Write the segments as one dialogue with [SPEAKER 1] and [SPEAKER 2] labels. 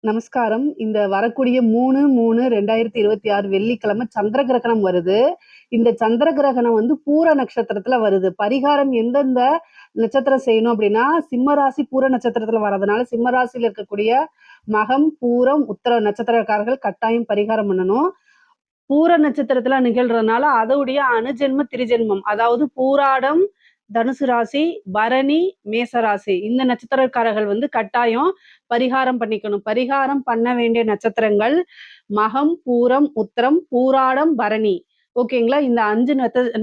[SPEAKER 1] நமஸ்காரம். இந்த வரக்கூடிய 3/3/2026 வெள்ளிக்கிழமை சந்திர கிரகணம் வருது. இந்த சந்திர கிரகணம் வந்து பூர நட்சத்திரத்துல வருது. பரிகாரம் எந்தெந்த நட்சத்திரம் செய்யணும் அப்படின்னா, சிம்ம ராசி பூர நட்சத்திரத்துல வர்றதுனால, சிம்ம ராசியில இருக்கக்கூடிய மகம், பூரம், உத்திர நட்சத்திரக்காரர்கள் கட்டாயம் பரிகாரம் பண்ணணும். பூர நட்சத்திரத்துல நிகழ்றதுனால அதோடைய அணுஜென்ம திரிஜென்மம், அதாவது பூராடம் தனுசு ராசி, பரணி மேச ராசி, இந்த நட்சத்திரக்காரர்கள் வந்து கட்டாயம் பரிகாரம் பண்ணிக்கணும். பரிகாரம் பண்ண வேண்டிய நட்சத்திரங்கள் மகம், பூரம், உத்திரம், பூராடம், பரணி. ஓகேங்களா? இந்த 5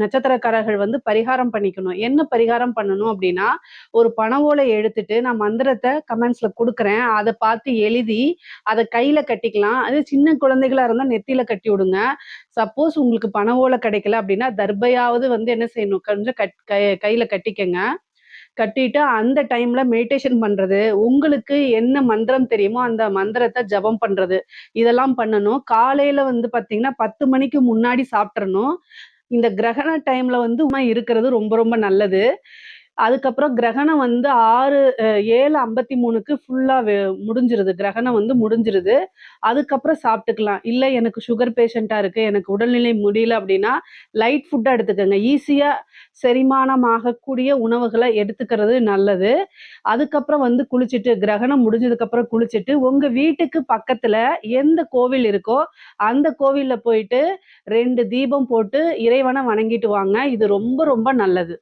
[SPEAKER 1] நட்சத்திரக்காரர்கள் வந்து பரிகாரம் பண்ணிக்கணும். என்ன பரிகாரம் பண்ணணும் அப்படின்னா, ஒரு பனை ஓலை எடுத்துட்டு நான் மந்திரத்தை கமெண்ட்ஸ்ல கொடுக்குறேன். அதை பார்த்து எழுதி அதை கையில கட்டிக்கலாம். அது சின்ன குழந்தைகளா இருந்தா நெத்தியில கட்டி விடுங்க. சப்போஸ் உங்களுக்கு பனை ஓலை கிடைக்கல அப்படின்னா தர்பையாவது வந்து என்ன செய்யணும், கொஞ்சம் கையில கட்டிக்கங்க. கட்டிட்டு அந்த டைம்ல மெடிடேஷன் பண்றது, உங்களுக்கு என்ன மந்திரம் தெரியுமோ அந்த மந்திரத்தை ஜபம் பண்றது, இதெல்லாம் பண்ணணும். காலையில வந்து பாத்தீங்கன்னா 10 மணிக்கு முன்னாடி சாப்பிட்றணும். இந்த கிரகண டைம்ல வந்து இருக்கிறது ரொம்ப ரொம்ப நல்லது. அதுக்கப்புறம் கிரகணம் வந்து 7:53க்கு ஃபுல்லா முடிஞ்சிருது. கிரகணம் வந்து முடிஞ்சிருது. அதுக்கப்புறம் சாப்பிட்டுக்கலாம். இல்ல எனக்கு சுகர் பேஷண்டா இருக்கு, எனக்கு உடல்நிலை முடியல அப்படின்னா லைட் ஃபுட்டா எடுத்துக்கங்க. ஈஸியா செரிமானம் ஆகக்கூடிய உணவுகளை எடுத்துக்கிறது நல்லது. அதுக்கப்புறம் வந்து குளிச்சுட்டு, கிரகணம் முடிஞ்சதுக்கப்புறம் குளிச்சுட்டு, உங்க வீட்டுக்கு பக்கத்துல எந்த கோவில் இருக்கோ அந்த கோவில்ல போயிட்டு 2 தீபம் போட்டு இறைவனை வணங்கிட்டு வாங்க. இது ரொம்ப ரொம்ப நல்லது.